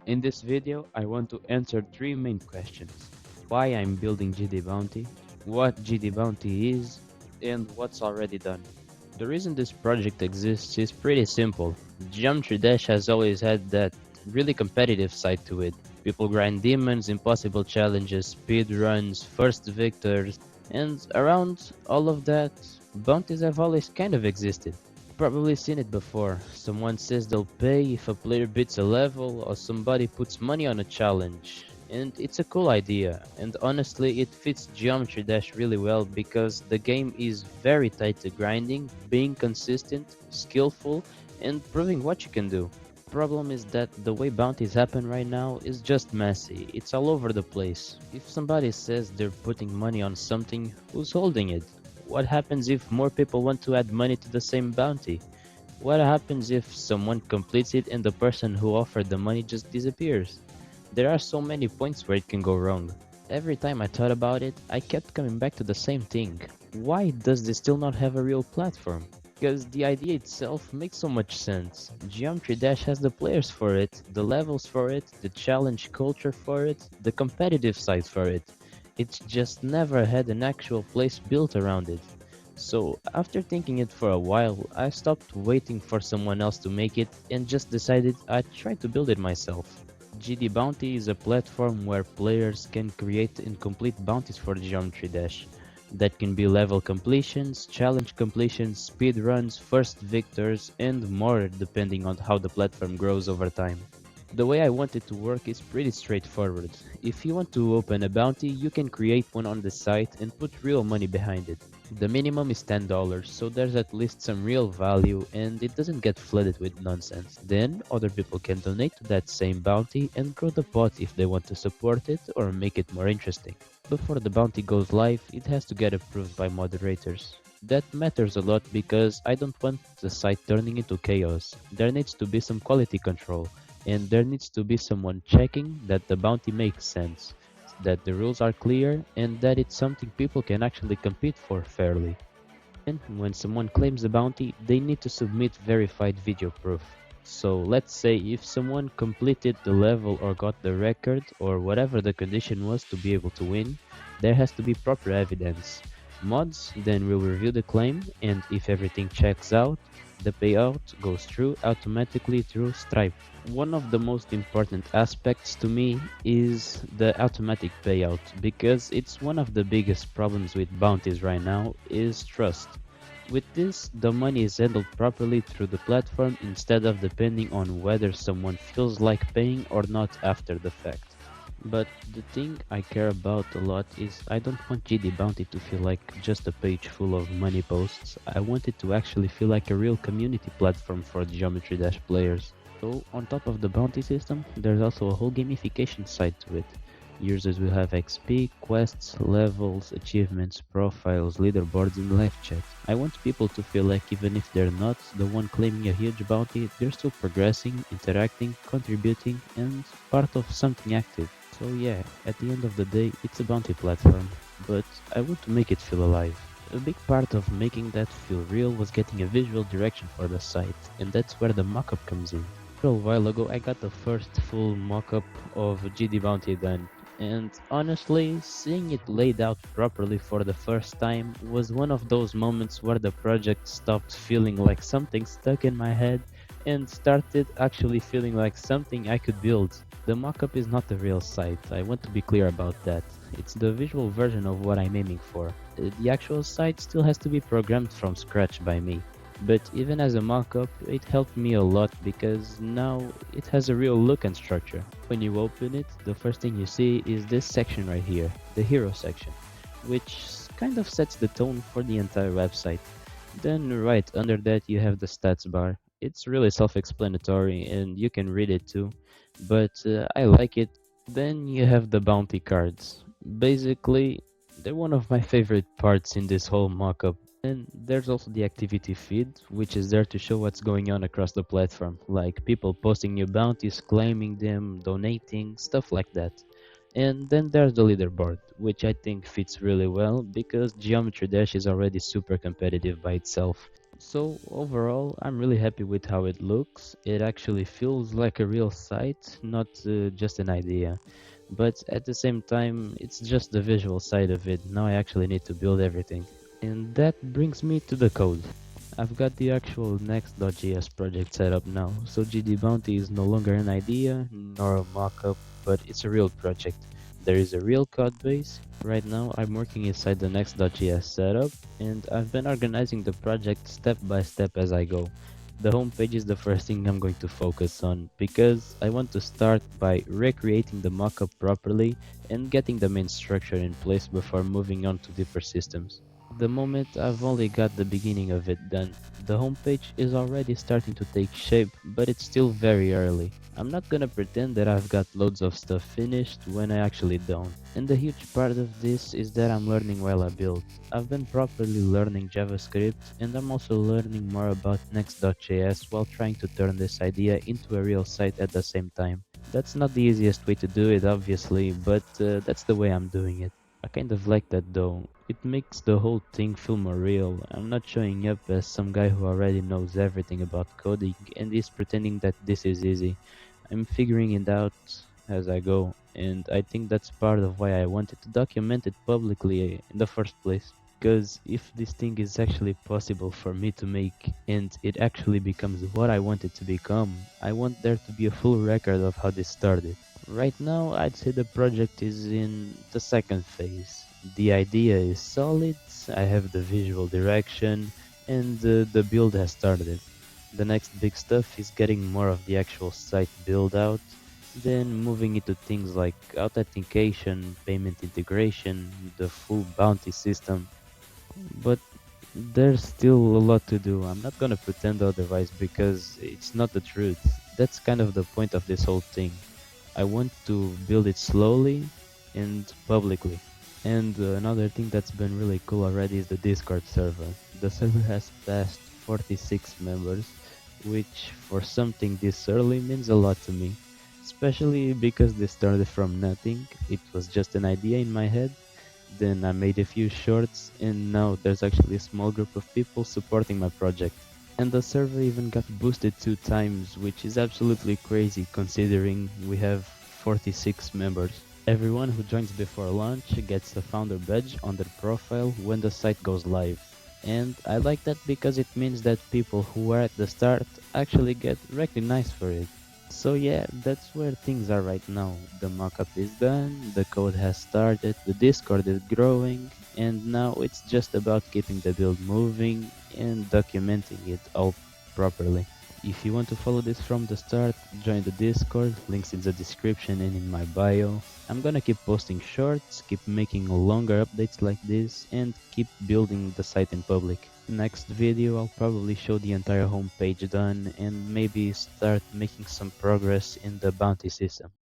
In this video, I want to answer three main questions. Why I'm building gdbounty, what gdbounty is, and what's already done. The reason this project exists is pretty simple. Geometrydash has always had that really competitive side to it. People grind demons, impossible challenges, speed runs, first victors, and around all of that, bounties have always kind of existed. Probably seen it before. Someone says they'll pay if a player beats a level, or somebody puts money on a challenge. And it's a cool idea, and honestly it fits Geometry Dash really well because the game is very tight to grinding, being consistent, skillful, and proving what you can do. Problem is that the way bounties happen right now is just messy, it's all over the place. If somebody says they're putting money on something, who's holding it? What happens if more people want to add money to the same bounty? What happens if someone completes it and the person who offered the money just disappears? There are so many points where it can go wrong. Every time I thought about it, I kept coming back to the same thing. Why does this still not have a real platform? Because the idea itself makes so much sense. Geometry Dash has the players for it, the levels for it, the challenge culture for it, the competitive side for it. It's just never had an actual place built around it. So after thinking it for a while, I stopped waiting for someone else to make it and just decided I'd try to build it myself. gdbounty is a platform where players can create and complete bounties for Geometry Dash. That can be level completions, challenge completions, speed runs, first victors, and more depending on how the platform grows over time. The way I want it to work is pretty straightforward. If you want to open a bounty, you can create one on the site and put real money behind it. The minimum is $10, so there's at least some real value and it doesn't get flooded with nonsense. Then, other people can donate to that same bounty and grow the pot if they want to support it or make it more interesting. Before the bounty goes live, it has to get approved by moderators. That matters a lot because I don't want the site turning into chaos. There needs to be some quality control, and there needs to be someone checking that the bounty makes sense, that the rules are clear, and that it's something people can actually compete for fairly. And when someone claims a bounty, they need to submit verified video proof. So let's say if someone completed the level or got the record or whatever the condition was to be able to win, there has to be proper evidence. Mods then will review the claim, and if everything checks out, the payout goes through automatically through Stripe. One of the most important aspects to me is the automatic payout, because it's one of the biggest problems with bounties right now is trust. With this, the money is handled properly through the platform instead of depending on whether someone feels like paying or not after the fact. But the thing I care about a lot is I don't want gdbounty to feel like just a page full of money posts. I want it to actually feel like a real community platform for Geometry Dash players. So on top of the bounty system, there's also a whole gamification side to it. Users will have XP, quests, levels, achievements, profiles, leaderboards, and live chat. I want people to feel like even if they're not the one claiming a huge bounty, they're still progressing, interacting, contributing, and part of something active. So yeah, at the end of the day, it's a bounty platform, but I want to make it feel alive. A big part of making that feel real was getting a visual direction for the site, and that's where the mockup comes in. A little while ago, I got the first full mockup of gdbounty done, and honestly, seeing it laid out properly for the first time was one of those moments where the project stopped feeling like something stuck in my head and started actually feeling like something I could build. The mockup is not the real site, I want to be clear about that. It's the visual version of what I'm aiming for. The actual site still has to be programmed from scratch by me. But even as a mockup, it helped me a lot because now it has a real look and structure. When you open it, the first thing you see is this section right here, the hero section, which kind of sets the tone for the entire website. Then right under that you have the stats bar. It's really self-explanatory and you can read it too, but I like it. Then you have the bounty cards. Basically, they're one of my favorite parts in this whole mockup. And there's also the activity feed, which is there to show what's going on across the platform, like people posting new bounties, claiming them, donating, stuff like that. And then there's the leaderboard, which I think fits really well because Geometry Dash is already super competitive by itself. So overall, I'm really happy with how it looks. It actually feels like a real site, not just an idea. But at the same time, it's just the visual side of it. Now I actually need to build everything. And that brings me to the code. I've got the actual next.js project set up now, so gdbounty is no longer an idea nor a mockup, but it's a real project. There is a real code base. Right now I'm working inside the next.js setup, and I've been organizing the project step by step as I go. The homepage is the first thing I'm going to focus on, because I want to start by recreating the mockup properly and getting the main structure in place before moving on to deeper systems. The moment I've only got the beginning of it done. The homepage is already starting to take shape, but it's still very early. I'm not gonna pretend that I've got loads of stuff finished when I actually don't. And the huge part of this is that I'm learning while I build. I've been properly learning JavaScript, and I'm also learning more about Next.js while trying to turn this idea into a real site at the same time. That's not the easiest way to do it, obviously, but that's the way I'm doing it. I kind of like that though. It makes the whole thing feel more real. I'm not showing up as some guy who already knows everything about coding and is pretending that this is easy. I'm figuring it out as I go, and I think that's part of why I wanted to document it publicly in the first place. Because if this thing is actually possible for me to make and it actually becomes what I want it to become, I want there to be a full record of how this started. Right now, I'd say the project is in the second phase. The idea is solid, I have the visual direction, and the build has started. The next big stuff is getting more of the actual site build out, then moving into things like authentication, payment integration, the full bounty system. But there's still a lot to do. I'm not gonna pretend otherwise because it's not the truth. That's kind of the point of this whole thing. I want to build it slowly and publicly. And another thing that's been really cool already is the Discord server. The server has passed 46 members, which for something this early means a lot to me. Especially because this started from nothing, it was just an idea in my head, then I made a few shorts, and now there's actually a small group of people supporting my project. And the server even got boosted 2 times, which is absolutely crazy considering we have 46 members. Everyone who joins before launch gets a founder badge on their profile when the site goes live. And I like that because it means that people who were at the start actually get recognized for it. So yeah, that's where things are right now. The mockup is done, the code has started, the Discord is growing, and now it's just about keeping the build moving and documenting it all properly. If you want to follow this from the start, join the Discord, links in the description and in my bio. I'm gonna keep posting shorts, keep making longer updates like this, and keep building the site in public. Next video I'll probably show the entire homepage done and maybe start making some progress in the bounty system.